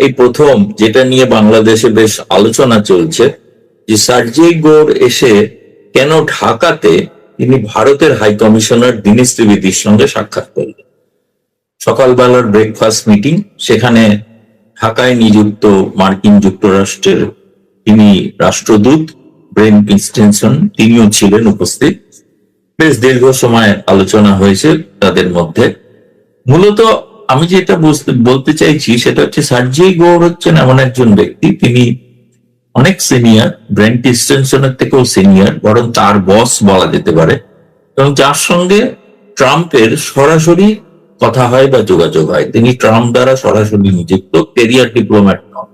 এই প্রথম যেটা নিয়ে বাংলাদেশে বেশ আলোচনা চলছে যে সার্জেই গোর এসে কেন ঢাকাতে তিনি ভারতের হাই কমিশনার দীনেশ ত্রিবেদীর সঙ্গে সাক্ষাৎ করলেন। সকালবেলার ব্রেকফাস্ট মিটিং, সেখানে ঢাকায় নিযুক্ত মার্কিন যুক্তরাষ্ট্রের তিনি রাষ্ট্রদূত ব্রেন ক্রিস্টেনসন তিনিও ছিলেন উপস্থিত। বেশ দীর্ঘ সময় আলোচনা হয়েছে তাদের মধ্যে। মূলত আমি যেটা বলতে চাইছি সেটা হচ্ছে সার্জেই গোর হচ্ছেন এমন একজন ব্যক্তি, তিনি অনেক সিনিয়র, ব্রেন ক্রিস্টেনসনের থেকেও সিনিয়র, বরং তার বস বলা যেতে পারে, এবং যার সঙ্গে ট্রাম্পের সরাসরি কথা হয় বা যোগাযোগ হয়। তিনি ট্রাম্প দ্বারা সরাসরি নিযুক্ত, ক্যারিয়ার ডিপ্লোম্যাট নন।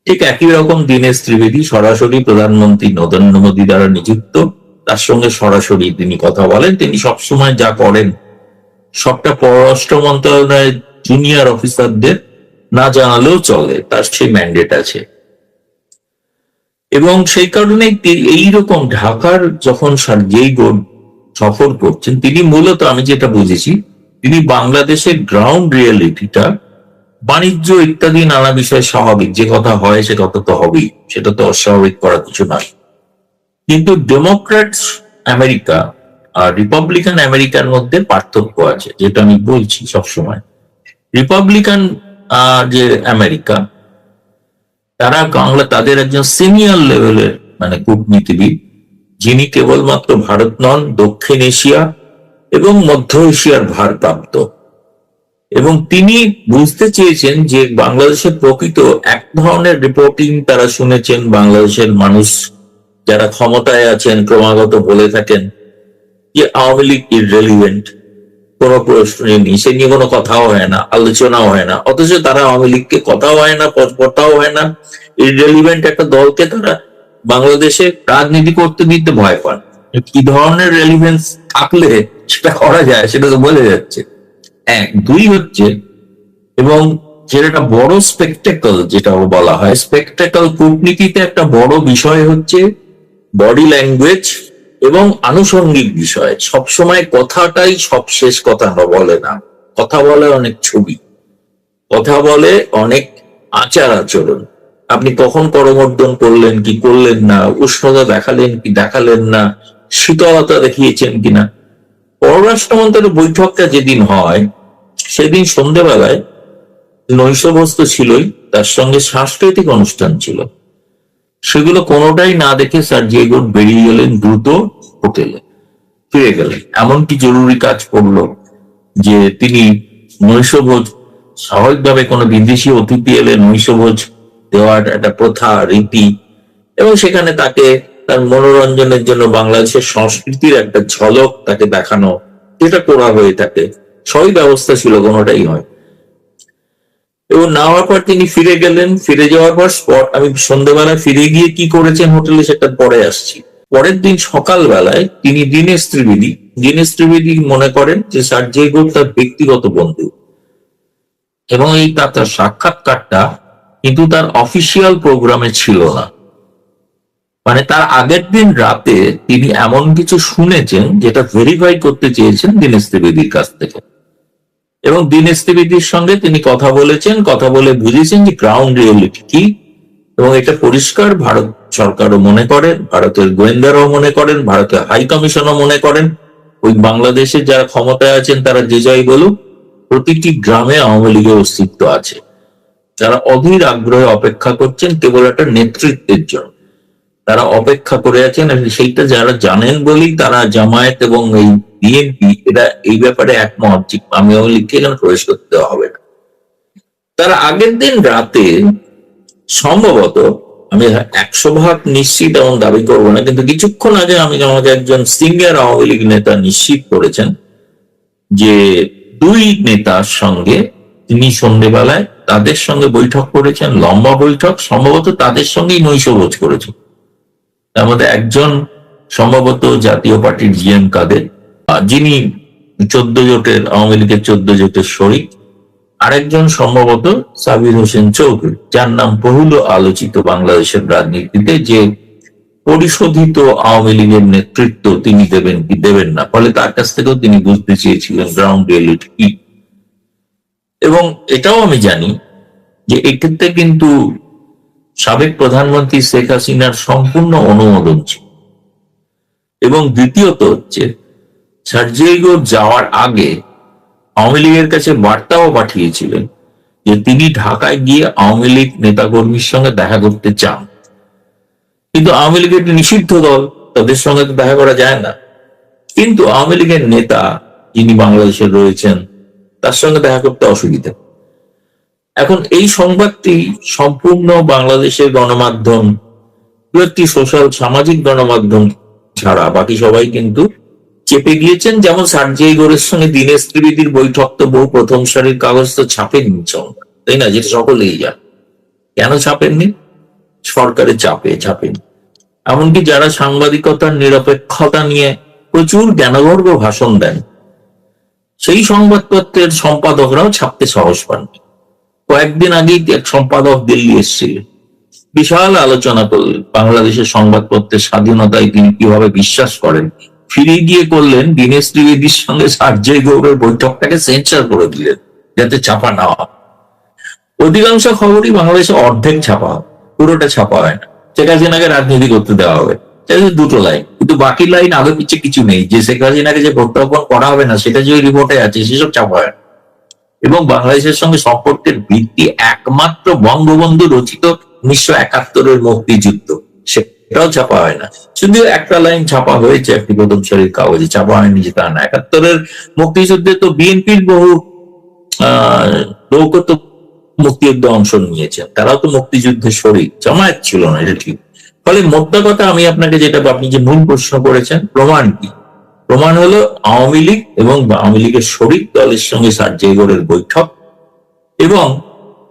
ঠিক একই রকম দীনেশ ত্রিবেদী সরাসরি প্রধানমন্ত্রী নরেন্দ্র মোদী দ্বারা নিযুক্ত, তার সঙ্গে সরাসরি তিনি কথা বলেন। তিনি সবসময় যা করেন সবটা পররাষ্ট্র মন্ত্রণালয়ের জুনিয়র অফিসারদের না জানালেও চলে, তার সেই ম্যান্ডেট আছে। এবং সেই কারণে এইরকম ঢাকার যখন সার্জেই গোর সফর করছেন, তিনি মূলত আমি যেটা বুঝেছি তিনি বাংলাদেশের গ্রাউন্ড রিয়েলিটিটা, বাণিজ্য ইত্যাদি নানা বিষয় স্বাভাবিক, যে কথা হয় সে কথা তো হবেই, সেটা তো অস্বাভাবিক করার কিছু নয়। কিন্তু ডেমোক্র্যাটস আমেরিকা আর রিপাবলিকান আমেরিকার মধ্যে পার্থক্য আছে, যেটা আমি বলছি সবসময়। রিপাবলিকান যে আমেরিকা, তারা তাদের একজন সিনিয়র লেভেলের মানে কূটনীতিবিদ, যিনি কেবলমাত্র ভারত নন, দক্ষিণ এশিয়া এবং মধ্য এশিয়ার ভারপ্রাপ্ত। এবং তিনি বুঝতে চেয়েছেন যে বাংলাদেশের প্রকৃত এক ধরনের রিপোর্টিং তারা শুনেছেন, বাংলাদেশের মানুষ যারা ক্ষমতায় আছেন ক্রমাগত বলে থাকেন যে আওয়ামী লীগ ইররেলিভেন্ট, কোনো প্রশ্ন নেই, সে নিয়ে কোনো কথাও হয় না, আলোচনাও হয় না, অথচ তারা আওয়ামী লীগকে কথাও হয় না, কথাও হয় না, ইররেলিভেন্ট একটা দলকে তারা বাংলাদেশে রাজনীতি করতে দিতে ভয় পান। কি ধরনের রেলিভেন্স থাকলে সেটা করা যায় সেটা তো বলে যাচ্ছে। এক, দুই হচ্ছে, এবং যেটা বড় স্পেকটেকল যেটা বলা হয়, স্পেকটেকল কূটনীতিতে একটা বড় বিষয় হচ্ছে বডি ল্যাঙ্গুয়েজ এবং আনুষঙ্গিক বিষয়। সবসময় কথাটাই সব শেষ কথা বলে না, কথা বলে অনেক ছবি, কথা বলে অনেক আচার আচরণ। আপনি কখন করমর্দন করলেন কি করলেন না, উষ্ণতা দেখালেন কি দেখালেন না, শীতলতা দেখিয়েছেন কিনা। পররাষ্ট্রমন্ত্রীর বৈঠকটা যেদিন হয় সেদিন সন্ধ্যেবেলায় নৈশভোজ ছিলই, তার সঙ্গে সাংস্কৃতিক অনুষ্ঠান ছিল। সেগুলো কোনোটাই না দেখে সার্জেই গোর বেরিয়ে গেলেন দ্রুত হোটেলে, ফিরে গেলেন। এমনকি জরুরি কাজ পড়লো যে তিনি নৈশভোজ, স্বাভাবিকভাবে কোনো বিদেশি অতিথি এলে নৈশভোজ দেওয়ার একটা প্রথা রীতি, এবং সেখানে তাকে তার মনোরঞ্জনের জন্য বাংলাদেশের সংস্কৃতির একটা ঝলক তাকে দেখানো, যেটা করা হয়ে থাকে, সবই ব্যবস্থা ছিল, কোনোটাই হয়। এবং না হওয়ার পর তিনি ফিরে গেলেন। ফিরে যাওয়ার পর আমি সন্ধ্যেবেলা ফিরে গিয়ে কি করেছেন হোটেলে সেটা পরে আসছি। পরের দিন সকালবেলায় তিনি দীনেশ ত্রিবেদী মনে করেন যে সার্জেই গোর তার ব্যক্তিগত বন্ধু, এবং এই তার সাক্ষাৎকারটা কিন্তু তার অফিসিয়াল প্রোগ্রামে ছিল না। মানে তার আগের দিন রাতে তিনি এমন কিছু শুনেছেন যেটা ভেরিফাই করতে চেয়েছেন দীনেশ ত্রিবেদীর কাছ থেকে, এবং দীনেশ ত্রিবেদীর সঙ্গে তিনি কথা বলেছেন, কথা বলে বুঝেছেন যে গ্রাউন্ড রিয়েলিটি কি। এবং এটা পরিষ্কার ভারত সরকারও মনে করে, ভারতের গোয়েন্দারাও মনে করেন, ভারতের হাই কমিশনও মনে করেন, ওই বাংলাদেশে যারা ক্ষমতায় আছেন তারা যে যাই বলুক, প্রতিটি গ্রামে আওয়ামী লীগের অস্তিত্ব আছে। যারা অধীর আগ্রহে অপেক্ষা করছেন কেবল একটা নেতৃত্বের জন্য, তারা অপেক্ষা করে আছেন। সেইটা যারা জানেন বলেই তারা জামায়াত এবং এই বিএনপি এরা এই ব্যাপারে একমত যে আমি আওয়ামী লীগকে এখানে প্রবেশ করতে দেওয়া হবে না। তারা আগের দিন রাতে সম্ভবত, আমি 100% নিশ্চিত এমন দাবি করবো না, কিন্তু কিছুক্ষণ আগে আমাকে একজন সিনিয়র আওয়ামী লীগ নেতা নিশ্চিত করেছেন যে দুই নেতার সঙ্গে তিনি সন্ধ্যেবেলায় তাদের সঙ্গে বৈঠক করেছেন, লম্বা বৈঠক, সম্ভবত তাদের সঙ্গেই নৈশভোজ করেছেন। তার মধ্যে একজন সম্ভবত জাতীয় পার্টির জিএম কাদের, যিনি 14 জোটের আওয়ামী লীগের 14 জোটের শরিক, আরেকজন সম্ভবত সাবির হোসেন চৌধুরী, যার নাম বহুল আলোচিত বাংলাদেশের রাজনীতিতে, যে পরিশোধিত আওয়ামী লীগের নেতৃত্ব তিনি দেবেন কি দেবেন না। ফলে তার কাছ থেকেও তিনি বুঝতে চেয়েছিলেন গ্রাউন্ড রিয়েলিটি কি। এবং এটাও আমি জানি যে এক্ষেত্রে কিন্তু সাবেক প্রধানমন্ত্রী শেখ হাসিনার সম্পূর্ণ অনুমোদন ছিল। এবং দ্বিতীয়ত হচ্ছে, সার্জিগো যাওয়ার আগে আওয়ামী লীগের কাছে বার্তাও পাঠিয়েছিলেন যে তিনি ঢাকায় গিয়ে আওয়ামী লীগ নেতাকর্মীর সঙ্গে দেখা করতে চান। কিন্তু আওয়ামী লীগের নিষিদ্ধ দল, তাদের সঙ্গে তো দেখা করা যায় না। কিন্তু আওয়ামী লীগের নেতা যিনি বাংলাদেশে রয়েছেন তার সঙ্গে দেখা করতে অসুবিধা। এখন এই সংবাদটি সম্পূর্ণ বাংলাদেশের গণমাধ্যম, দু একটি সোশ্যাল সামাজিক গণমাধ্যম ছাড়া বাকি সবাই কিন্তু চেপে গিয়েছেন। যেমন সার্জিগোর সঙ্গে দীনেশ ত্রিবেদীর বৈঠক তো বহু প্রথম সারির কাগজ তো ছাপেননি, তাই না? যেটা সকলেই জানে। কেন ছাপেননি? সরকারের চাপে ছাপেননি। এমনকি যারা সাংবাদিকতার নিরপেক্ষতা নিয়ে প্রচুর জ্ঞানগর্ভ ভাষণ দেন, সেই সংবাদপত্রের সম্পাদকরাও ছাপতে সাহস পাননি। কয়েকদিন আগেই এক সম্পাদক দিল্লি এসেছিলেন, বিশাল আলোচনা করলেন বাংলাদেশের সংবাদপত্রের স্বাধীনতায় তিনি কিভাবে বিশ্বাস করেন। ফিরে গিয়ে করলেন দীনেশ ত্রিবেদীর সঙ্গে সার্জিগোর বৈঠকটাকে সেন্সার করে দিলেন যাতে ছাপা না হয়। অধিকাংশ খবরই বাংলাদেশে অর্ধেক ছাপা হয়, পুরোটা ছাপা হয় না। শেখ হাসিনাকে রাজনীতি করতে দেওয়া হবে, দুটো লাইন, কিন্তু বাকি লাইন আগে পিছিয়ে কিছু নেই। যে শেখ হাসিনাকে যে প্রত্যার্পণ করা হবে না সেটা যে রিপোর্টে আছে সেসব ছাপা হয় না। এবং বাংলাদেশের সঙ্গে সম্পর্কের ভিত্তি একমাত্র বঙ্গবন্ধু রচিত 1971-এর মুক্তিযুদ্ধ, সেটাও ছাপা হয় না। শুধু একটা লাইন ছাপা হয়েছে একটি প্রথম সারির কাগজে, ছাপা হয়নি যে তা না। 71-এর মুক্তিযুদ্ধে তো বিএনপির বহু লোক তো মুক্তিযুদ্ধে অংশ নিয়েছেন, তারাও তো মুক্তিযুদ্ধে শরীক, জামায়াত ছিল না, এটা ঠিক। ফলে মোদ্দা কথা আমি আপনাকে যেটা, আপনি যে মূল প্রশ্ন করেছেন, প্রমাণ কি? প্রমাণ হলো আওয়ামী লীগ এবং আওয়ামী লীগের শরিক দলের সঙ্গে সার্জিগোরের বৈঠক এবং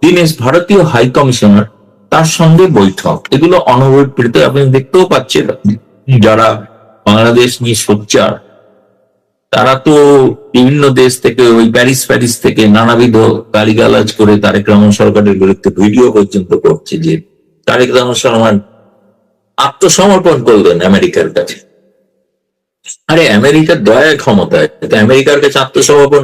দীনেশ ভারতীয় হাই কমিশনার তার সঙ্গে বৈঠক। এগুলো অনবরত আপনি দেখতেও পাচ্ছেন। যারা বাংলাদেশ নিয়ে সোচ্চার তারা তো বিভিন্ন দেশ থেকে, ওই প্যারিস থেকে নানাবিধ গালিগালাজ করে তারেক রহমান সরকারের বিরুদ্ধে ভিডিও পর্যন্ত করছে যে তারেক রহমান আত্মসমর্পণ করলেন আমেরিকার কাছে। আরে আমেরিকার দয়ায় ক্ষমতায়, আমেরিকার কাছে আত্মসমর্পণ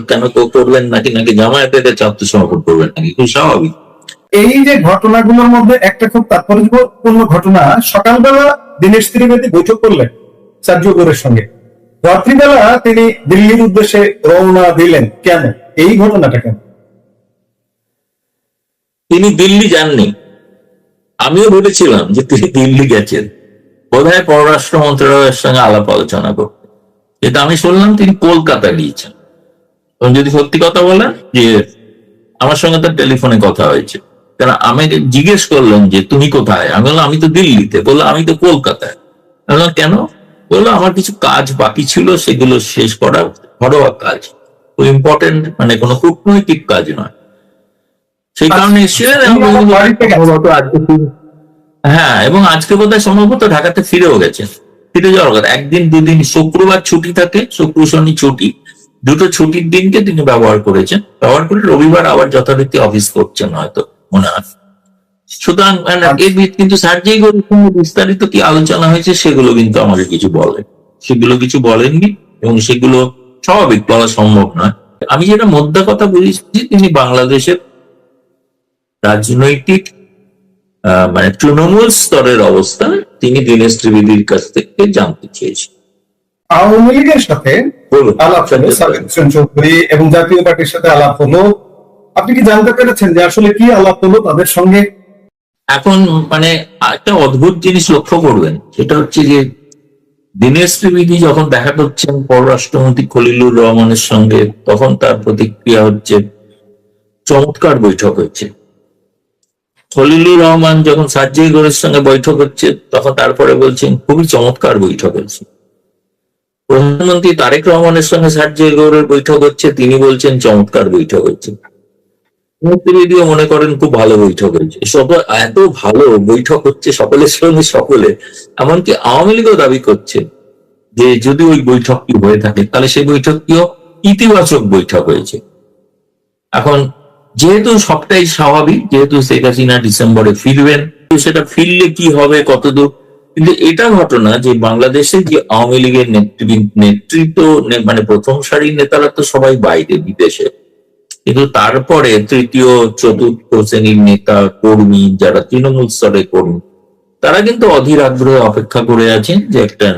কেন করবেন নাকি জামায়াতের কাছে আত্মসমর্পণ করবেন নাকি? খুব স্বাভাবিক। এই যে ঘটনাগুলোর মধ্যে একটা খুব তাৎপর্যপূর্ণ ঘটনা, সকালবেলা দীনেশ ত্রিবেদী বৈঠক করলেন সার্জিগোরের সঙ্গে, রাত্রিবেলা তিনি দিল্লির উদ্দেশ্যে রওনা দিলেন। কেন এই ঘটনাটা? কেন তিনি দিল্লি যাননি? আমিও ভেবেছিলাম যে তিনি দিল্লি গেছেন, বোধহয় পররাষ্ট্র মন্ত্রণালয়ের সঙ্গে আলাপ আলোচনা করতে, কিন্তু আমি শুনলাম তিনি কলকাতা গিয়েছেন। যদি সত্যি কথা বলেন যে আমার সঙ্গে তার টেলিফোনে কথা হয়েছে, কারণ আমি জিজ্ঞেস করলাম যে তুমি কোথায়, আমি বললাম আমি তো দিল্লিতে। বললো আমি তো কলকাতায়। বললাম কেন? বললো আমার কিছু কাজ বাকি ছিল, সেগুলো শেষ করা, ঘরোয়া কাজ, খুব ইম্পর্টেন্ট, মানে কোনো কূটনৈতিক কাজ নয়, সেই কারণে এসেছিলেন। হ্যাঁ, এবং আজকে বোধহয় সম্ভবত ঢাকাতে ফিরেও গেছেন। ফিরে যাওয়ার কথা, একদিন দুদিন, শুক্রবার ছুটি থাকে, শুক্র শনি ছুটি, দুটো ছুটির দিনকে তিনি ব্যবহার করেছেন। ব্যবহার করে রবিবার আবার যথারীতি অফিস করছেন হয়তো, মনে হয়। সুতরাং এর কিন্তু সার্জিগোর সঙ্গে বিস্তারিত কি আলোচনা হয়েছে সেগুলো কিন্তু আমাকে কিছু বলেননি, এবং সেগুলো স্বাভাবিক, বলা সম্ভব নয়। আমি যেটা মোদ্দা কথা বুঝেছি, তিনি বাংলাদেশের রাজনৈতিক মানে তৃণমূল স্তরের অবস্থা তিনি দীনেশ ত্রিবেদীর কাছ থেকে জানতে চেয়েছেন। আওয়ামী লীগের সাথে আলাপ হলো, চৌধুরী এবং জাতীয় পার্টির সাথে আলাপ হলো, আপনি কি জানতে পেরেছেন যে আসলে কি আলাপ হলো তাদের সঙ্গে? এখন মানে একটা অদ্ভুত জিনিস লক্ষ্য করবেন, সেটা হচ্ছে যে দীনেশ ত্রিবেদী যখন দেখা করছেন পররাষ্ট্রমন্ত্রী খলিলুর রহমানের সঙ্গে, তখন তার প্রতিক্রিয়া হচ্ছে চমৎকার বৈঠক হয়েছে। খলিলুর রহমান যখন সার্জিগোরের সঙ্গে বৈঠক হচ্ছে, তখন তারপরে বলছেন খুবই চমৎকার বৈঠক হয়েছে। প্রধানমন্ত্রী তারেক রহমানের সঙ্গে সার্জিগোরের বৈঠক হচ্ছে, তিনি বলছেন চমৎকার বৈঠক হয়েছে। ত্রিবেদীও মনে করেন খুব ভালো বৈঠক হয়েছে। সব এত ভালো বৈঠক হচ্ছে সকলের সঙ্গে সকলে, এমনকি আওয়ামী লীগও দাবি করছে যে যদি ওই বৈঠকটি হয়ে থাকে তাহলে সেই বৈঠকটিও ইতিবাচক বৈঠক হয়েছে। এখন যেহেতু সবটাই স্বাভাবিক, যেহেতু শেখ হাসিনা ডিসেম্বরে ফিরবেন, সেটা ফিরলে কি হবে কতদূর, কিন্তু এটা ঘটনা যে বাংলাদেশে যে আওয়ামী লীগের নেতৃত্ব, মানে প্রথম সারির নেতারা তো সবাই বাইরে, বিদেশে, কিন্তু তারপরে তৃতীয় চতুর্থ শ্রেণীর নেতা কর্মী যারা তৃণমূল স্তরে কর্মী, তারা কিন্তু অধীর আগ্রহে অপেক্ষা করে আছেন যে একটা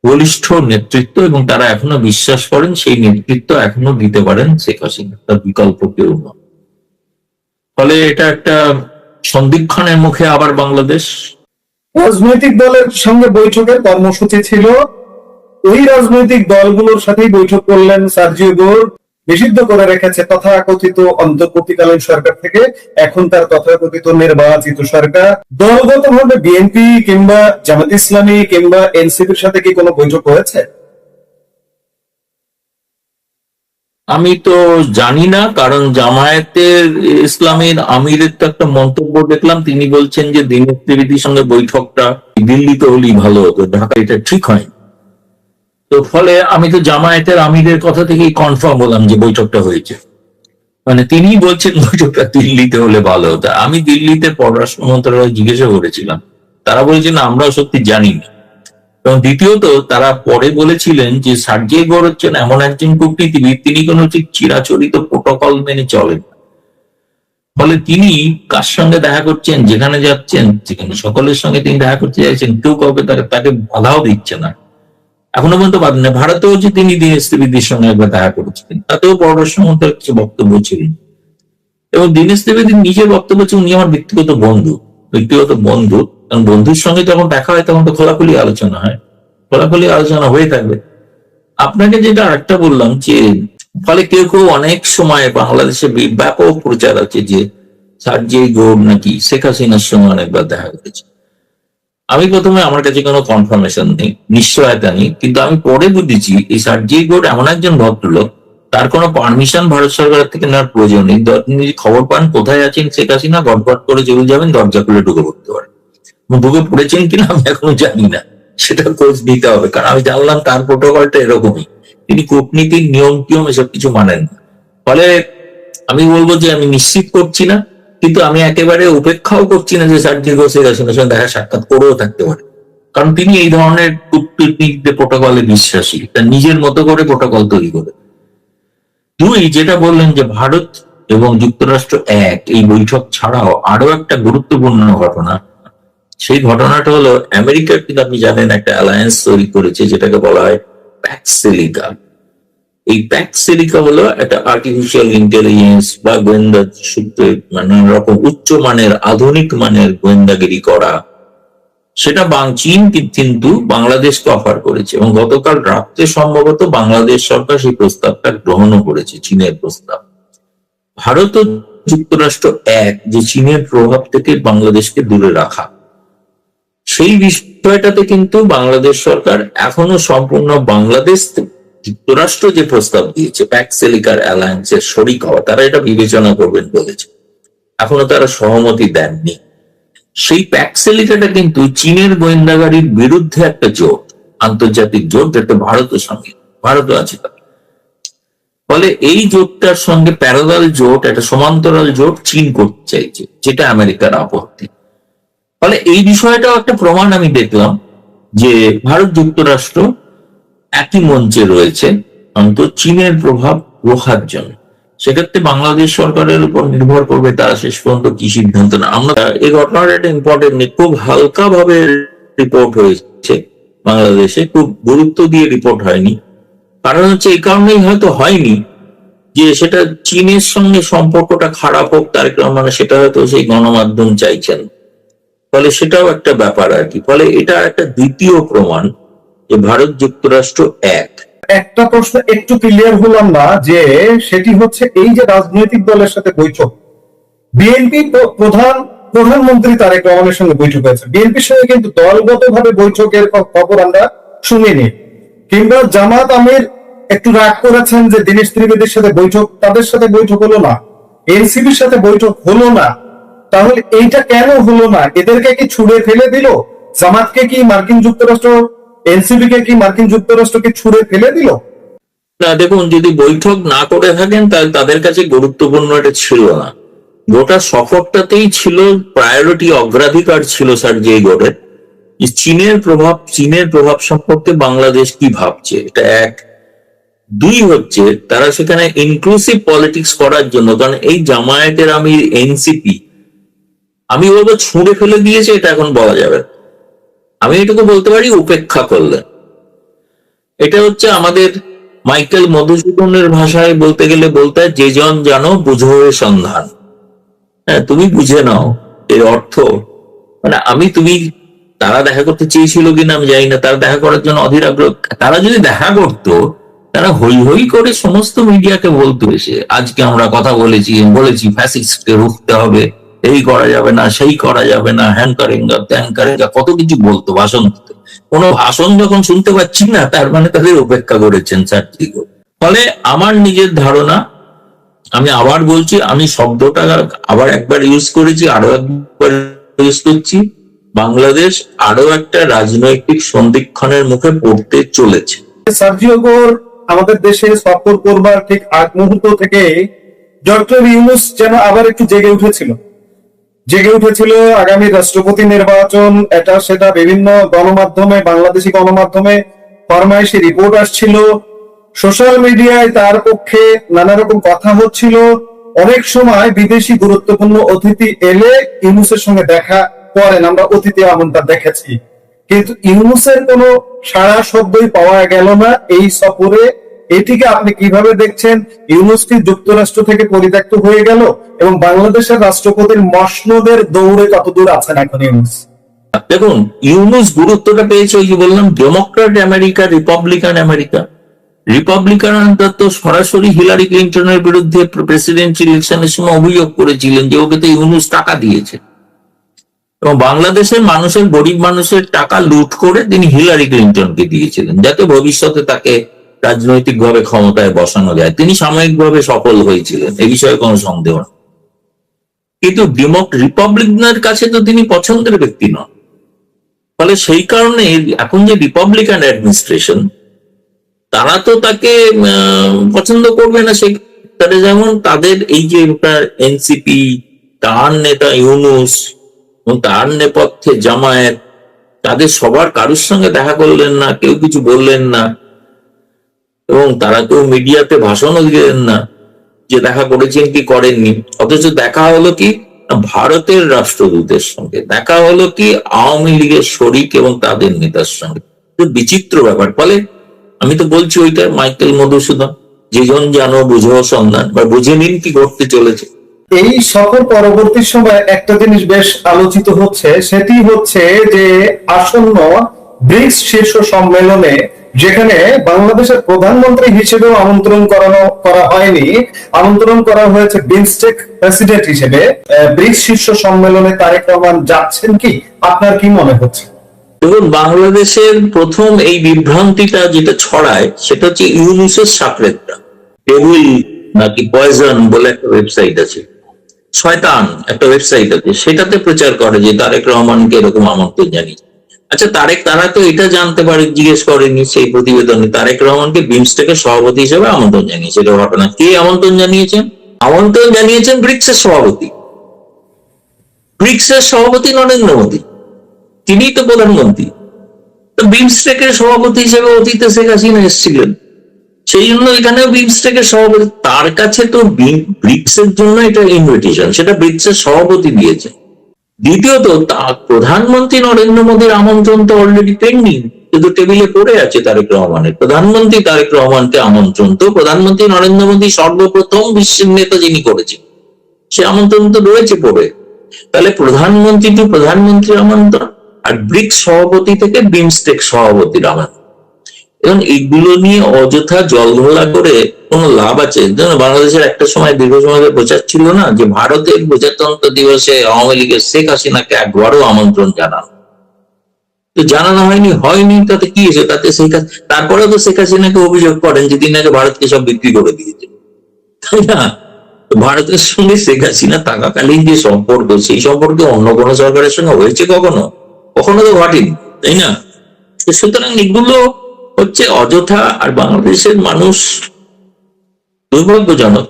বলিষ্ঠ নেতৃত্ব, এবং তারা এখনো বিশ্বাস করেন সেই নেতৃত্ব এখনো দিতে পারেন শেখ হাসিনা, তার বিকল্প কেউ নয়। ফলে এটা একটা সন্দিক্ষণের মুখে আবার বাংলাদেশ। রাজনৈতিক দলের সঙ্গে বৈঠকের কর্মসূচি ছিল, ওই রাজনৈতিক দলগুলোর সাথেই বৈঠক করলেন সার্জিও গোর। নিষিদ্ধ করে রেখেছে তথাকথিত অন্তর্বর্তীকালীন সরকার থেকে এখন তার তথাকথিত নির্বাচিত সরকার। দলগতভাবে বিএনপি কিংবা জামাত ইসলামী কিংবা এনসিপির সাথে কি কোনো বৈঠক হয়েছে? আমি তো জানি না, কারণ জামায়াতের ইসলামের আমিরের তো একটা মন্তব্য দেখলাম, তিনি বলছেন যে দীনেশ ত্রিবেদীর সঙ্গে বৈঠকটা দিল্লিতে হলেই ভালো হতো, ঢাকা এটা ঠিক হয়। তো ফলে আমি তো জামায়াতের আমিরের কথা থেকেই কনফার্ম হলাম যে বৈঠকটা হয়েছে, মানে তিনি বলছেন বৈঠকটা দিল্লিতে হলে ভালো হতো। আমি দিল্লিতে পররাষ্ট্র মন্ত্রণালয় জিজ্ঞাসা করেছিলাম, তারা বলেছেন আমরাও সত্যি জানি না। এবং দ্বিতীয়ত তারা পরে বলেছিলেন যে সার্জিও গোর হচ্ছেন এমন একজন কূটনীতিবিদ, তিনি কোনো ঠিক চিরাচরিত প্রোটোকল মেনে চলেন। ফলে তিনি কার সঙ্গে দেখা করছেন, যেখানে যাচ্ছেন সেখানে সকলের সঙ্গে তিনি দেখা করতে চাইছেন, কেউ কাউকে তাকে বাধাও দিচ্ছে না। এখনো পর্যন্ত বাদ নেই। ভারতেও যে তিনি দীনেশ ত্রিবেদীর সঙ্গে একবার দেখা করেছিলেন, তাতেও পররাষ্ট্র মন্ত্রণালয়ের কিছু বক্তব্য ছিলেন। এবং দীনেশ ত্রিবেদীর নিজের বক্তব্য হচ্ছে উনি আমার ব্যক্তিগত বন্ধু। কারণ বন্ধুর সঙ্গে যখন দেখা হয় তখন তো খোলাখুলি আলোচনা হয়, খোলাখুলি আলোচনা হয়ে থাকবে। আপনাকে যেটা আরেকটা বললাম যে ফলে কেউ কেউ অনেক সময় বাংলাদেশে ব্যাপক প্রচার আছে যে সার্জিও গোর নাকি শেখ হাসিনার সঙ্গে অনেকবার দেখা করেছে। আমি প্রথমে আমার কাছে কোনো কনফার্মেশন নেই, নিশ্চয়তা নেই, কিন্তু আমি পরে বুঝেছি এই সার্জিও গোর এমন একজন ভদ্রলোক, তার কোনো পারমিশন ভারত সরকারের থেকে নেওয়ার প্রয়োজন নেই। তিনি খবর পান কোথায় আছেন শেখ হাসিনা, গটগট করে চলে যাবেন, দরজা খুলে ঢুকে পড়তে পারেন। ঢুকে পড়েছেন কিনা আমি এখনো জানি না, সেটা খোঁজ নিতে হবে, কারণ আমি জানলাম তার প্রোটোকলটা এরকমই, তিনি কূটনীতির নিয়ম টিয়ম এসব কিছু মানেন না। ফলে আমি বলবো যে আমি নিশ্চিত করছি না, কিন্তু আমি একেবারে উপেক্ষাও করছি না যে সার্জিও গোর শেখ হাসিনার সঙ্গে দেখা সাক্ষাৎ করেও থাকতে পারে, কারণ তিনি এই ধরনের কূটনীতিক প্রোটোকলে বিশ্বাসী, তার নিজের মতো করে প্রোটোকল তৈরি করে। দুই, যেটা বললেন যে ভারত এবং যুক্তরাষ্ট্র এই বৈঠক ছাড়াও আরো একটা গুরুত্বপূর্ণ ঘটনা, সেই ঘটনাটা হলো আমেরিকার কিন্তু আপনি জানেন একটা অ্যালায়েন্স তৈরি করেছে যেটাকে বলা হয় প্যাক্সিলিকা। এই প্যাক্সিলিকা হলো একটা আর্টিফিশিয়াল ইন্টেলিজেন্স বা গোয়েন্দা সূত্রে নানান রকম উচ্চ মানের আধুনিক মানের গোয়েন্দাগিরি করা, সেটা চীন কিন্তু বাংলাদেশকে অফার করেছে, এবং গতকাল রাত্রে সম্ভবত বাংলাদেশ সরকার সেই প্রস্তাবটা গ্রহণও করেছে, চীনের প্রস্তাব। ভারত ও যুক্তরাষ্ট্র যে চীনের প্রভাব থেকে বাংলাদেশকে দূরে রাখা, সেই বিষয়টাতে কিন্তু বাংলাদেশ সরকার এখনো সম্পূর্ণ বাংলাদেশ যুক্তরাষ্ট্র যে প্রস্তাব দিয়েছে প্যাক্সিলিকার অ্যালায়েন্সের শরিক হওয়া, তারা এটা বিবেচনা করবেন বলেছে, এখনো তারা সহমতি দেননি। সেই প্যাক্সিলিকাটা কিন্তু চীনের গোয়েন্দাগারির বিরুদ্ধে একটা জোট, আন্তর্জাতিক জোট, যেটা ভারতের সঙ্গে, ভারতও আছে। ফলে এই জোটটার সঙ্গে প্যারালাল জোট, একটা সমান্তরাল জোট চীন করতে চাইছে, যেটা আমেরিকার আপত্তি। ফলে এই বিষয়টাও একটা প্রমাণ আমি দেখলাম যে ভারত যুক্তরাষ্ট্র একই মঞ্চে রয়েছে অন্তত চীনের প্রভাব রোখার জন্য। সেক্ষেত্রে বাংলাদেশ সরকারের উপর নির্ভর করবে তারা শেষ পর্যন্ত কি সিদ্ধান্ত না। আমরা এই ঘটনাটা একটা ইম্পর্টেন্ট, খুব হালকা ভাবে রিপোর্ট হয়েছে বাংলাদেশে, খুব গুরুত্ব দিয়ে রিপোর্ট হয়নি। কারণ হচ্ছে এই কারণেই হয়তো হয়নি যে সেটা চীনের সঙ্গে সম্পর্কটা খারাপ হোক, তার মানে সেটা হয়তো সেই গণমাধ্যম চাইছেন, ফলে সেটাও একটা ব্যাপার আর কি। ফলে এটা একটা দ্বিতীয় প্রমাণ যে ভারত যুক্তরাষ্ট্র একটা প্রশ্ন একটু ক্লিয়ার হলাম না, যে সেটি হচ্ছে এই যে রাজনৈতিক দলের সাথে বৈঠক, বিএনপি প্রধানমন্ত্রী তারেক রহমানের সঙ্গে বৈঠক হয়েছে, বিএনপির সঙ্গে কিন্তু দলগতভাবে বৈঠকের খবর আমরা শুনিনি। কিংবা জামাত আমির একটু রাগ করেছেন যে দীনেশ ত্রিবেদীর সাথে বৈঠক, তাদের সাথে বৈঠক হলো না, এনসিপির সাথে বৈঠক হলো না। তাহলে এইটা কেন হলো না? এদেরকে কি ছুড়ে ফেলে দিল? জামাতকে কি মার্কিন যুক্তরাষ্ট্র, এনসিপি কে কি মার্কিন যুক্তরাষ্ট্রকে ছুড়ে ফেলে দিল? না, দেখুন, যদি বৈঠক না করে থাকেন তাহলে তাদের কাছে গুরুত্বপূর্ণ এটা ছিল না। গোটা সফরটাতেই ছিল প্রায়োরিটি, অগ্রাধিকার ছিল সার্জিও গোরের চীনের প্রভাব সম্পর্কে বাংলাদেশ কি ভাবছে, এটা এক। দুই হচ্ছে তারা সেখানে ইনক্লুসিভ পলিটিক্স করার জন্য, কারণ এই জামায়াতের আমি এনসিপি আমি বলবো ছুঁড়ে ফেলে দিয়েছে, এটা এখন বলা যাবে না। আমি এটুকু বলতে পারি উপেক্ষা করলেন। এটা হচ্ছে আমাদের মাইকেল মধুসূদনের ভাষায় বলতে গেলে বলতে হয়, যে জন জানো বুঝো এ সন্ধান। হ্যাঁ, তুমি বুঝে নাও এর অর্থ। মানে তুমি তারা দেখা করতে চেয়েছিল কিনা আমি জানি না, তারা দেখা করার জন্য অধীর আগ্রহ। তারা যদি দেখা করতো, তারা হই হই করে সমস্ত মিডিয়াকে বলতো এসে, আজকে আমরা কথা বলেছি ফ্যাসিস্টকে রুখতে হবে, এই করা যাবে না, সেই করা যাবে না, হ্যান করেঙ্গা ত্যান করেঙ্গা, কত কিছু বলতো, ভাষণ দিত। কোনো ভাষণ যখন শুনতে পাচ্ছি না, তার মানে তাদের উপেক্ষা করেছেন চারটি। ফলে আমার নিজের ধারণা, আমি আবার বলছি, আমি শব্দটা আবার একবার ইউজ করেছি, আরো একবার ইউজ করছি, বাংলাদেশ আরো একটা রাজনৈতিক সন্ধিক্ষণের মুখে পড়তে চলেছে। সার্জিও গোর আমাদের দেশে সফর করবার ঠিক আগ মুহূর্ত থেকে ডক্টর ইউনূস যেন আবার একটু জেগে উঠেছিল আগামী রাষ্ট্রপতি নির্বাচন, এটা সেটা বিভিন্ন গণমাধ্যমে, বাংলাদেশি গণমাধ্যমে ফরমাইশি রিপোর্ট আসছিল, সোশ্যাল মিডিয়ায় তার পক্ষে নানা রকম কথা হচ্ছিল। অনেক সময় বিদেশি গুরুত্বপূর্ণ অতিথি এলে ইউনূসের সঙ্গে দেখা করেন, আমরা অতিথি আমন্ত্রণ দেখেছি, কিন্তু ইউনূসের কোনো সাড়া শব্দই পাওয়া গেল না এই সফরে। এটিকে আপনি কিভাবে দেখছেন? ইউনূস কি যুক্তরাষ্ট্র থেকে পরিত্যক্ত হয়ে গেল এবং বাংলাদেশের রাষ্ট্রপতির মসনদের দৌড়ে কতদূর আছেন এখন ইউনূস? দেখুন, ইউনূস গুরুত্বটা পেয়েছে ওই যে বললাম, ডেমোক্রেট আমেরিকা, রিপাবলিকান আমেরিকা। রিপাবলিকানরা তো সরাসরি হিলারি ক্লিন্টনের বিরুদ্ধে প্রেসিডেন্ট ইলেকশনের সময় অভিযোগ করেছিলেন যে ওকে তো ইউনূস টাকা দিয়েছে, এবং বাংলাদেশের মানুষের, গরিব মানুষের টাকা লুট করে তিনি হিলারি ক্লিন্টনকে দিয়েছিলেন, যাতে ভবিষ্যতে তাকে রাজনৈতিকভাবে ক্ষমতায় বসানো যায়। তিনি সাময়িকভাবে সফল হয়েছিলেন, এ বিষয়ে কোনো সন্দেহ নেই। কিন্তু রিপাবলিকানের কাছে তো তিনি পছন্দের ব্যক্তি নন। ফলে সেই কারণে এখন যে রিপাবলিকান অ্যাডমিনিস্ট্রেশন, তারা তো তাকে পছন্দ করবে না। সেই তারা যেমন তাদের এই যে এনসিপি, তার নেতা ইউনূস এবং তার নেপথ্যে জামায়াত, তাদের সবার কারোর সঙ্গে দেখা করলেন না, কেউ কিছু বললেন না, এবং তারা কেউ মিডিয়াতে ভাষণও দিলেন না যে দেখা করেছেন কি করেননি। অথচ দেখা হলো কি ভারতের রাষ্ট্রদূতের সঙ্গে, দেখা হলো কি আওয়ামী লীগের শরিক এবং তাদের নেতার সঙ্গে। বিচিত্র ব্যাপার। ফলে আমি তো বলছি ওইটা মাইকেল মধুসূদন, যে জন জানো বুঝো সন্ধান, বা বুঝে নিন কি ঘটতে চলেছে। এই সফর পরবর্তী সময় একটা জিনিস বেশ আলোচিত হচ্ছে, সেটি হচ্ছে যে আসন্ন ব্রিক্স শীর্ষ সম্মেলনে, যেখানে বাংলাদেশের প্রধানমন্ত্রী হিসেবেও আমন্ত্রণ করা হয়নি, আমন্ত্রণ করা হয়েছে বিমস্টেক প্রেসিডেন্ট হিসেবে, ব্রিক্স শীর্ষ সম্মেলনে তারেক রহমান যাচ্ছেন কি? আপনার কি মনে হচ্ছে? দেখুন, বাংলাদেশের প্রথম এই বিভ্রান্তিটা যেটা ছড়ায়, সেটা হচ্ছে ইউনূসের সাকরেতটা। টেবিল নাকি পয়জন বলে একটা ওয়েবসাইট আছে, শয়তান একটা ওয়েবসাইট আছে, সেটাতে প্রচার করে যে তারেক রহমানকে এরকম আমন্ত্রণ জানিয়েছে। আচ্ছা, তারা তো এটা জানতে পারে, জিজ্ঞেস করেনি সেই প্রতিবেদনে তারেক রহমানকে বিমস্টেকের সভাপতি হিসেবে আমন্ত্রণ জানিয়েছে। এটা ঘটনা। কে আমন্ত্রণ জানিয়েছেন? আমন্ত্রণ জানিয়েছেন ব্রিক্সের সভাপতি। ব্রিক্সের সভাপতি নরেন্দ্র মোদী, তিনিই তো প্রধানমন্ত্রী। তো বিমস্টেকের সভাপতি হিসেবে অতীতে শেখ হাসিনা এসেছিলেন, সেই জন্য এখানেও বিমস্টেকের সভাপতি। তার কাছে তো ব্রিক্সের জন্য এটা ইনভিটেশন, সেটা ব্রিক্সের সভাপতি দিয়েছে। দ্বিতীয়ত, প্রধানমন্ত্রী নরেন্দ্র মোদীর আমন্ত্রণ তো অলরেডি পেন্ডিং, কিন্তু টেবিলে পড়ে আছে তারেক রহমানের। প্রধানমন্ত্রী তারেক রহমানকে আমন্ত্রণ তো প্রধানমন্ত্রী নরেন্দ্র মোদী সর্বপ্রথম বিশ্বের নেতা যিনি করেছেন, সে আমন্ত্রণ তো রয়েছে পড়ে। তাহলে প্রধানমন্ত্রীর আমন্ত্রণ, আর ব্রিক্স সভাপতি থেকে বিমস্টেক সভাপতির আমন্ত্রণ। এবং এইগুলো নিয়ে অযথা জলঘোলা করে কোনো লাভ আছে? বাংলাদেশের একটা সময় দীর্ঘ সময় প্রচার ছিল না যে ভারতের প্রজাতন্ত্র দিবসে আওয়ামী লীগের শেখ হাসিনাকে একবারও আমন্ত্রণ জানানো, তো জানানো হয়নি, তাতে কি হয়েছে? তাতে তারপরেও তো শেখ হাসিনাকে অভিযোগ করেন যে তিনি নাকি ভারতকে সব বিক্রি করে দিয়েছে, তাই না? ভারতের সঙ্গে শেখ হাসিনা থাকাকালীন যে সম্পর্ক, সেই সম্পর্কে অন্য কোন সরকারের সঙ্গে হয়েছে কখনো? তো ঘটেনি, তাই না? সুতরাং এগুলো হচ্ছে অযথা। আর বাংলাদেশের মানুষ দুর্ভাগ্যজনক,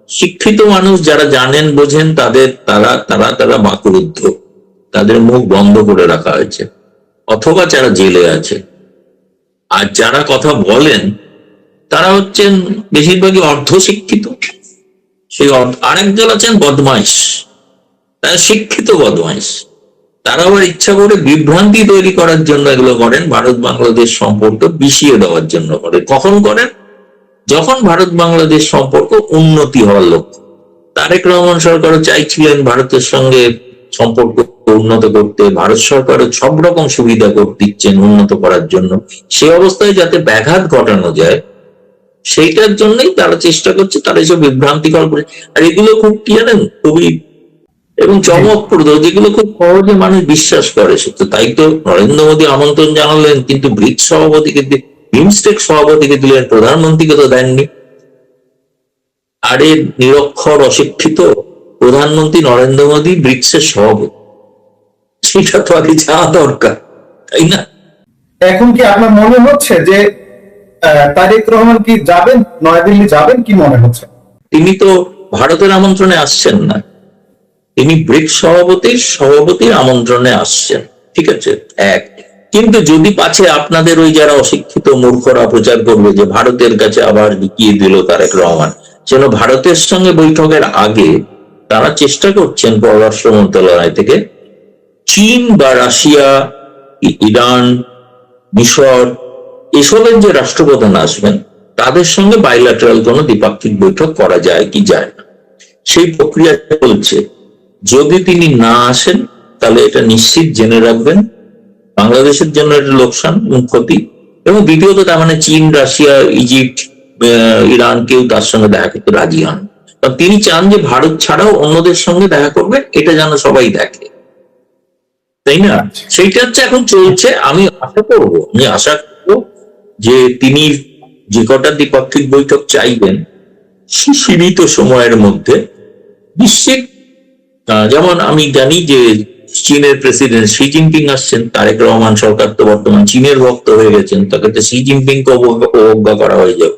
শিক্ষিত মানুষ যারা জানেন বোঝেন, তারা বাকরুদ্ধ, তাদের মুখ বন্ধ করে রাখা হয়েছে, অথবা যারা জেলে আছে। আর যারা কথা বলেন তারা হচ্ছেন বেশিরভাগই অর্ধশিক্ষিত। আরেকজন আছেন বদমাইশ, তারা শিক্ষিত বদমাইশ। তারা আবার ইচ্ছা করে বিভ্রান্তি তৈরি করার জন্য এগুলো করেন, ভারত বাংলাদেশ সম্পর্ক বিষিয়ে দেওয়ার জন্য করেন। কখন করেন? যখন ভারত বাংলাদেশ সম্পর্ক উন্নতি হওয়ার লক্ষ্য। তারেক রহমান সরকারও চাইছিলেন ভারতের সঙ্গে সম্পর্ক উন্নত করতে, ভারত সরকারও সব রকম সুবিধা দিচ্ছেন উন্নত করার জন্য। সে অবস্থায় যাতে ব্যাঘাত ঘটানো যায় সেইটার জন্যই তারা চেষ্টা করছে, তারা এসব বিভ্রান্তিকর করে। আর এগুলো খুব কি জানেন, খুবই এবং চমকপ্রদ, যেগুলো খুব সহজে মানুষ বিশ্বাস করে। সত্য তাই তো নরেন্দ্র মোদী আমন্ত্রণ জানালেন, কিন্তু ব্রিক্স সভাপতিকে, বিমস্টেক সভাপতিকে দিলেন, প্রধানমন্ত্রীকে তো দেননি। আরে নিরক্ষর অশিক্ষিত প্রধানমন্ত্রী নরেন্দ্র মোদী ব্রিক্সের সভাপতি, সেটা তো আগে যাওয়া দরকার, তাই না? এখন কি আপনার মনে হচ্ছে যে তারেক রহমান কি যাবেন, নয়াদিল্লি যাবেন, কি মনে হচ্ছে? তিনি তো ভারতের আমন্ত্রণে আসছেন না, তিনি ব্রিক্স সভাপতির আমন্ত্রণে আসছেন, ঠিক আছে। এক, কিন্তু যদি পাছে আপনাদের ওই যারা অশিক্ষিত মূর্খরা প্রচার করবে যে ভারতের কাছে আবার বিকিয়ে দিল তারেক রহমান, যেন ভারতের সঙ্গে বৈঠকের আগে তারা চেষ্টা করছেন পররাষ্ট্র মন্ত্রণালয় থেকে চীন বা রাশিয়া, ইরান, মিশর এসবের যে রাষ্ট্রপ্রধান আসবেন তাদের সঙ্গে বাইল্যাটারাল কোনো দ্বিপাক্ষিক বৈঠক করা যায় কি যায় না, সেই প্রক্রিয়া চলছে। যদি তিনি না আসেন তাহলে এটা নিশ্চিত জেনে রাখবেন বাংলাদেশের জন্য এটা লোকসান এবং ক্ষতি। এবং দ্বিতীয়ত তার মানে চীন, রাশিয়া, ইজিপ্ট, ইরান কেউ তার সঙ্গে দেখা করতে রাজি হন। কারণ তিনি চান যে ভারত ছাড়াও অন্যদের সঙ্গে দেখা করবেন, এটা যেন সবাই দেখে, তাই না? সেইটা হচ্ছে এখন চলছে। আমি আশা করবো যে তিনি যে কটা দ্বিপাক্ষিক বৈঠক চাইবেন সীমিত সময়ের মধ্যে নিশ্চিত। যেমন আমি জানি যে চীনের প্রেসিডেন্ট শি জিনপিং আসছেন, তারেক রহমান সরকার তো বর্তমান চীনের ভক্ত হয়ে গেছেন, তাকে তো শি জিনপিং কে অবজ্ঞা করা হয়ে যাবে।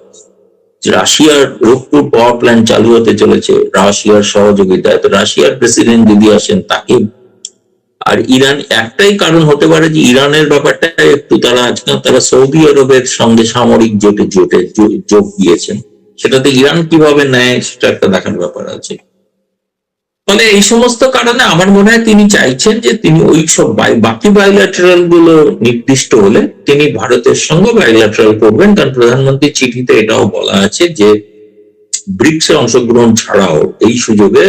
রাশিয়ার রূপপুর পাওয়ার প্ল্যান্ট চালু হতে চলেছে রাশিয়ার সহযোগিতায়, তো রাশিয়ার প্রেসিডেন্ট যদি আসেন তাকে। আর ইরান, একটাই কারণ হতে পারে যে ইরানের ব্যাপারটা একটু তারা আজকাল তারা সৌদি আরবের সঙ্গে সামরিক জোটে যোগ দিয়েছেন, সেটাতে ইরান কিভাবে নেয় সেটা একটা দেখার ব্যাপার আছে। ফলে এই সমস্ত কারণে আমার মনে হয় তিনি চাইছেন যে তিনি ওই সব বাকি বাইল্যাটারাল গুলো নির্দিষ্ট হলে তিনি ভারতের সঙ্গে বাইল্যাটারাল করবেন। কারণ প্রধানমন্ত্রীর চিঠিতে এটাও বলা আছে যে ব্রিক্সে অংশগ্রহণ ছাড়াও এই সুযোগে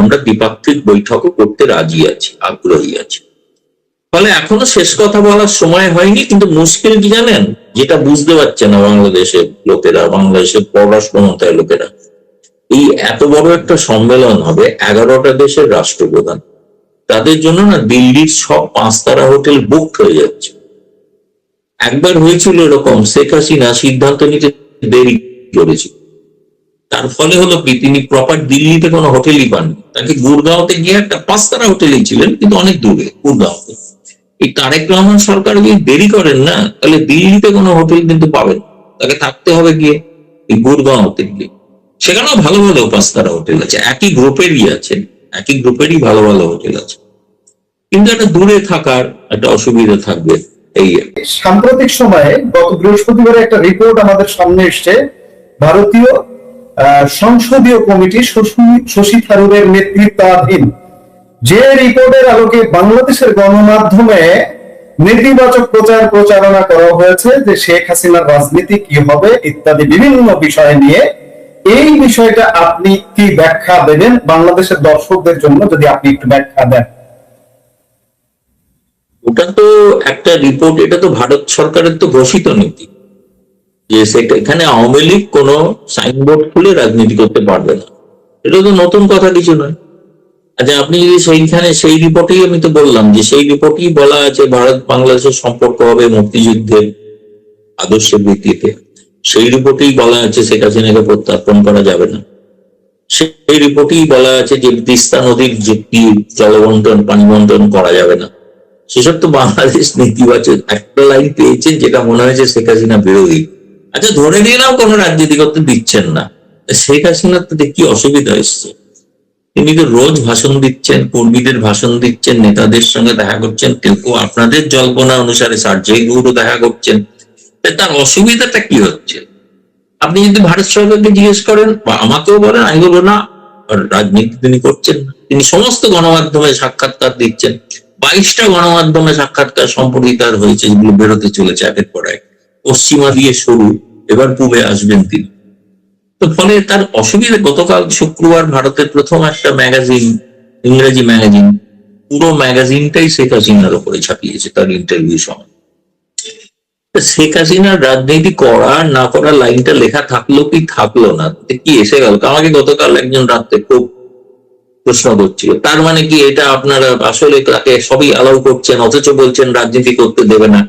আমরা দ্বিপাক্ষিক বৈঠকও করতে রাজি আছি, আগ্রহী আছি। ফলে এখনো শেষ কথা বলার সময় হয়নি, কিন্তু মুশকিল কি জানেন, যেটা বুঝতে পারছে না বাংলাদেশের লোকেরা, বাংলাদেশের পররাষ্ট্র মন্ত্রণালয়ের লোকেরা, এই এত বড় একটা সম্মেলন হবে, 11টা দেশের রাষ্ট্রপ্রধান, তাদের জন্য না দিল্লির সব 5 তারা হোটেল বুক হয়ে যাচ্ছে। একবার হয়েছিল এরকম, শেখ হাসিনা সিদ্ধান্ত নিতে দেরি করেছিল, তার ফলে হলো কি তিনি প্রপার দিল্লিতে কোনো হোটেলই পাননি। তাকে গুরগাঁওতে গিয়ে একটা 5 তারা হোটেলেই ছিলেন, কিন্তু অনেক দূরে গুরগাঁওতে। এই তারেক রহমান সরকার যদি দেরি করেন না, তাহলে দিল্লিতে কোনো হোটেল কিন্তু পাবেন, তাকে থাকতে হবে গিয়ে এই গুরগাঁওতে গিয়ে। সেখানেও ভালো ভালো 5 তারা হোটেল আছে, একই গ্রুপেরই আছে, একই গ্রুপেরই ভালো ভালো হোটেল আছে, কিন্তু একটা দূরে থাকার একটা অসুবিধা থাকবে। এই সাম্প্রতিক সময়ে গত বৃহস্পতিবার একটা রিপোর্ট আমাদের সামনে এসছে, ভারতীয় সংসদীয় কমিটি শশী থারুরের নেতৃত্বাধীন, যে রিপোর্টের আলোকে বাংলাদেশের গণমাধ্যমে নেতিবাচক প্রচারণা করা হয়েছে যে শেখ হাসিনার রাজনীতি কি হবে ইত্যাদি বিভিন্ন বিষয় নিয়ে। এই বিষয়টা আপনি কি ব্যাখ্যা দেবেন বাংলাদেশের দর্শকদের জন্য, যদি আপনি একটু ব্যাখ্যা দেন? ওটা তো একটা রিপোর্ট, এটা তো ভারত সরকারের তো ঘোষিত নীতি যে সেটা এখানে আওয়ামী লীগ কোনো সাইনবোর্ড খুলে রাজনীতি করতে পারবে না, এটা তো নতুন কথা কিছু নয়। আচ্ছা, আপনি যদি সেইখানে সেই রিপোর্টেই, আমি তো বললাম যে সেই রিপোর্টেই বলা আছে ভারত বাংলাদেশের সম্পর্ক হবে মুক্তিযুদ্ধের আদর্শের ভিত্তিতে, সেই রিপোর্টেই বলা আছে শেখ হাসিনাকে প্রত্যার্পণ করা যাবে না, সেই রিপোর্টেই বলা আছে যে তিস্তা নদীর যুক্তি জল বন্টন পানি বন্টন করা যাবে না। সেসব তো বাংলাদেশ নেতিবাচক একটা লাইন পেয়েছেন যেটা মনে হয়েছে শেখ হাসিনা বিরোধী। আচ্ছা, ধরে নিলাম কোনো রাজনীতি করতে দিচ্ছেন না, শেখ হাসিনার তো কি অসুবিধা এসছে? তিনি তো রোজ ভাষণ দিচ্ছেন, কর্মীদের ভাষণ দিচ্ছেন, নেতাদের সঙ্গে দেখা করছেন, কেউ আপনাদের জল্পনা অনুসারে সার্জেই গৌড় দেখা করছেন, তার অসুবিধাটা কি হচ্ছে? আপনি যদি ভারত সরকারকে জিজ্ঞেস করেন বা আমাকেও বলেন, আমি বলবো না, রাজনীতি তিনি করছেন না। তিনি সমস্ত গণমাধ্যমে সাক্ষাৎকার দিচ্ছেন, 22টা গণমাধ্যমে সাক্ষাৎকার সম্প্রতি তার হয়েছে, যেগুলো বেরোতে চলেছে একের পর এক। পশ্চিমা দিয়ে শুরু, এবার পূবে আসবেন তিনি। তো ফলে তার অসুবিধা, গতকাল শুক্রবার ভারতের প্রথম একটা ম্যাগাজিন, ইংরেজি ম্যাগাজিন, পুরো ম্যাগাজিনটাই শেখ হাসিনার উপরে ছাপিয়েছে তার ইন্টারভিউ সময়। শেখ হাসিনার রাজনীতি করা না করা লাইনটা লেখা থাকলো কি থাকলো না, কি এসে গেল? আমাকে গতকাল একজন রাত্রে খুব প্রশ্ন করছিল, তার মানে কি এটা আপনারা আসলে তাকে সবই অ্যালাউ করছেন অথচ বলছেন রাজনীতি করতে দেবে না?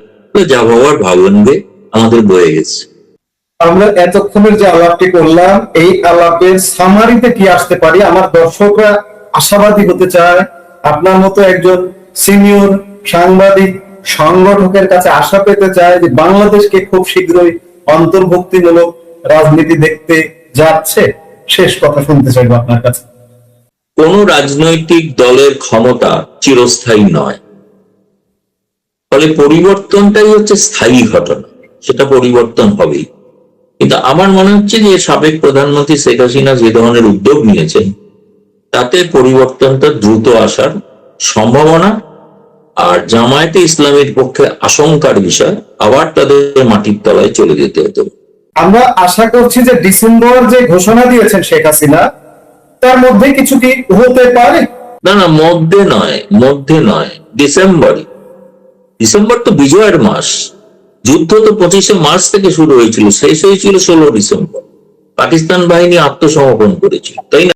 যা ভাবার ভাববেন গে, আমাদের বয়ে গেছে। আমরা এতক্ষণের যে আলাপটি করলাম, এই আলাপের সামারিতে কি আসতে পারি? আমার দর্শকরা আশাবাদী হতে চায়, আপনার মতো একজন সিনিয়র সাংবাদিক সংগঠকের কাছে আশা পেতে চায় যে বাংলাদেশকে খুব শীঘ্রই অন্তর্ভুক্তিমূলক রাজনীতি দেখতে যাচ্ছে। শেষ কথা শুনতে চাইবো আপনার কাছে। কোন রাজনৈতিক দলের ক্ষমতা চিরস্থায়ী নয়, ফলে পরিবর্তনটাই হচ্ছে স্থায়ী ঘটনা, সেটা পরিবর্তন হবেই। কিন্তু আমার মনে হচ্ছে যে সাবেক প্রধানমন্ত্রী শেখ হাসিনা যে ধরনের উদ্যোগ নিয়েছেন, তাতে পরিবর্তনটা দ্রুত আসার সম্ভাবনা, আর জামায়াতে ইসলামের পক্ষে আশঙ্কার বিষয় আবার তাদের মাটির তলায় চলে যেতে হতো। আমরা আশা করছি যে ডিসেম্বর যে ঘোষণা দিয়েছেন শেখ হাসিনা, তার মধ্যে কিছু কি হতে পারে? না না, মধ্যে নয়, ডিসেম্বরই। ডিসেম্বর তো বিজয়ের মাস। যুদ্ধ তো 25শে মার্চ থেকে শুরু হয়েছিল, শেষ হয়েছিল 16 ডিসেম্বর। পাকিস্তান বাহিনী আত্মসমর্পণ করেছিল, তাই না?